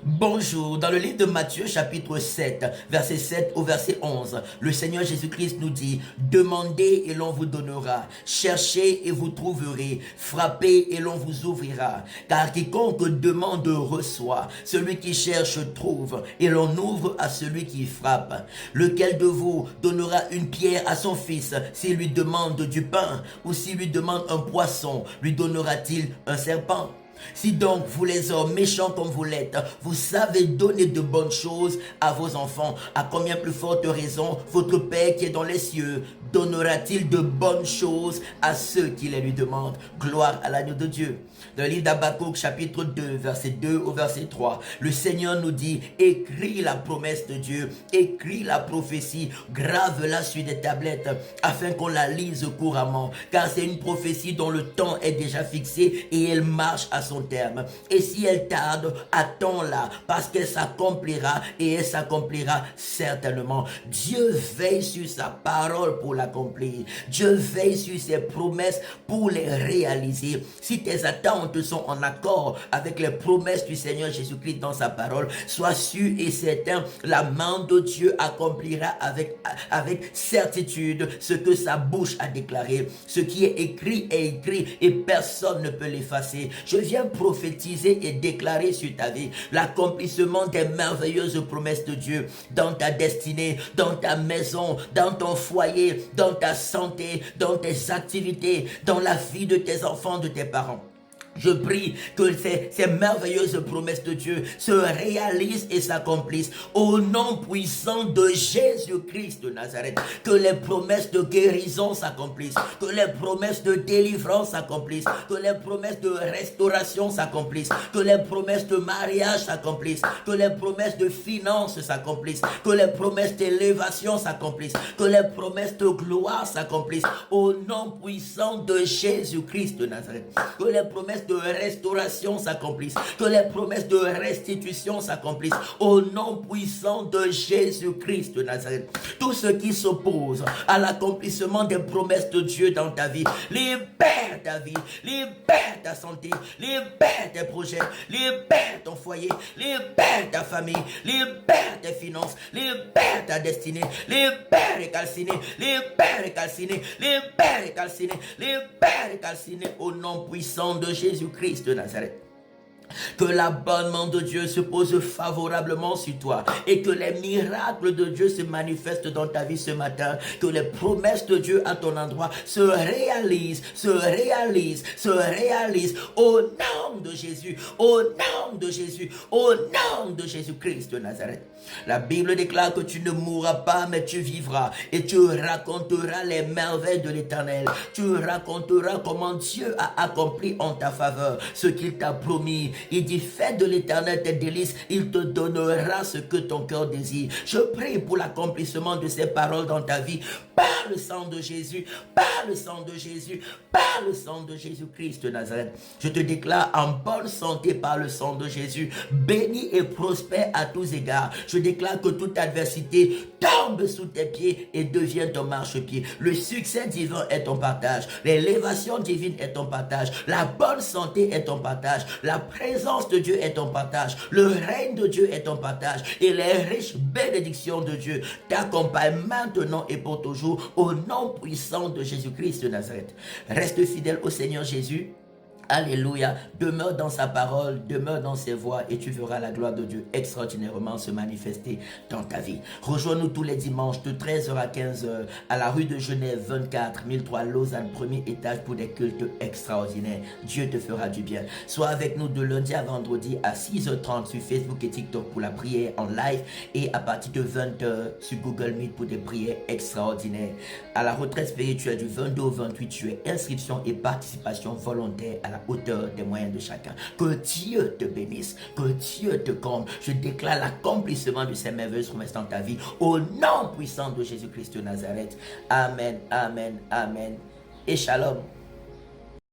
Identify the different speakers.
Speaker 1: Bonjour, dans le livre de Matthieu chapitre 7, verset 7 au verset 11, le Seigneur Jésus-Christ nous dit: demandez et l'on vous donnera, cherchez et vous trouverez, frappez et l'on vous ouvrira. Car quiconque demande reçoit, celui qui cherche trouve, et l'on ouvre à celui qui frappe. Lequel de vous donnera une pierre à son fils s'il lui demande du pain, ou s'il lui demande un poisson, lui donnera-t-il un serpent? Si donc vous les hommes méchants comme vous l'êtes, vous savez donner de bonnes choses à vos enfants, à combien plus forte raison votre Père qui est dans les cieux donnera-t-il de bonnes choses à ceux qui les lui demandent? Gloire à l'agneau de Dieu. Dans le livre d'Habakkuk chapitre 2, verset 2 au verset 3, le Seigneur nous dit: écris la promesse de Dieu, écris la prophétie, grave-la sur des tablettes afin qu'on la lise couramment, car c'est une prophétie dont le temps est déjà fixé et elle marche à son terme. Et si elle tarde, attends-la, parce qu'elle s'accomplira et elle s'accomplira certainement. Dieu veille sur sa parole pour l'accomplir. Dieu veille sur ses promesses pour les réaliser. Si tes attentes sont en accord avec les promesses du Seigneur Jésus-Christ dans sa parole, sois sûr et certain, la main de Dieu accomplira avec certitude ce que sa bouche a déclaré. Ce qui est écrit et personne ne peut l'effacer. Je viens prophétiser et déclarer sur ta vie l'accomplissement des merveilleuses promesses de Dieu dans ta destinée, dans ta maison, dans ton foyer, dans ta santé, dans tes activités, dans la vie de tes enfants, de tes parents. Je prie que ces merveilleuses promesses de Dieu se réalisent et s'accomplissent au nom puissant de Jésus-Christ de Nazareth. Que les promesses de guérison s'accomplissent, que les promesses de délivrance s'accomplissent, que les promesses de restauration s'accomplissent, que les promesses de mariage s'accomplissent, que les promesses de finances s'accomplissent, que les promesses d'élévation s'accomplissent, que les promesses de gloire s'accomplissent au nom puissant de Jésus-Christ de Nazareth. Que les promesses de restauration s'accomplissent, que les promesses de restitution s'accomplissent au nom puissant de Jésus-Christ de Nazareth. Tout ce qui s'oppose à l'accomplissement des promesses de Dieu dans ta vie, libère ta vie, libère ta santé, libère tes projets, libère ton foyer, libère ta famille, libère tes finances, libère ta destinée, libère et calciner, libère et calciner, libère et calciner, libère et calciner au nom puissant de Jésus-Christ de Nazareth. Que l'abonnement de Dieu se pose favorablement sur toi et que les miracles de Dieu se manifestent dans ta vie ce matin. Que les promesses de Dieu à ton endroit se réalisent, se réalisent, se réalisent au nom de Jésus, au nom de Jésus, au nom de Jésus-Christ de Nazareth. La Bible déclare que tu ne mourras pas mais tu vivras et tu raconteras les merveilles de l'Éternel. Tu raconteras comment Dieu a accompli en ta faveur ce qu'il t'a promis. Il dit: fais de l'Éternel tes délices, il te donnera ce que ton cœur désire. Je prie pour l'accomplissement de ces paroles dans ta vie par le sang de Jésus, par le sang de Jésus, par le sang de Jésus-Christ de Nazareth. Je te déclare en bonne santé par le sang de Jésus, béni et prospère à tous égards. Je déclare que toute adversité tombe sous tes pieds et devient ton marchepied. Le succès divin est ton partage, l'élévation divine est ton partage, la bonne santé est ton partage, la présence de Dieu est ton partage, le règne de Dieu est ton partage et les riches bénédictions de Dieu t'accompagnent maintenant et pour toujours au nom puissant de Jésus-Christ de Nazareth. Reste fidèle au Seigneur Jésus. Alléluia, demeure dans sa parole, demeure dans ses voies et tu verras la gloire de Dieu extraordinairement se manifester dans ta vie. Rejoins-nous tous les dimanches de 13h à 15h à la rue de Genève 24 1003 Lausanne, premier étage pour des cultes extraordinaires. Dieu te fera du bien. Sois avec nous de lundi à vendredi à 6h30 sur Facebook et TikTok pour la prière en live et à partir de 20h sur Google Meet pour des prières extraordinaires. À la retraite spirituelle du 22 au 28 juillet, inscription et participation volontaire à la hauteur des moyens de chacun. Que Dieu te bénisse, que Dieu te comble. Je déclare l'accomplissement de ces merveilleuses promesses dans ta vie au nom puissant de Jésus-Christ de Nazareth. Amen, amen, amen et shalom.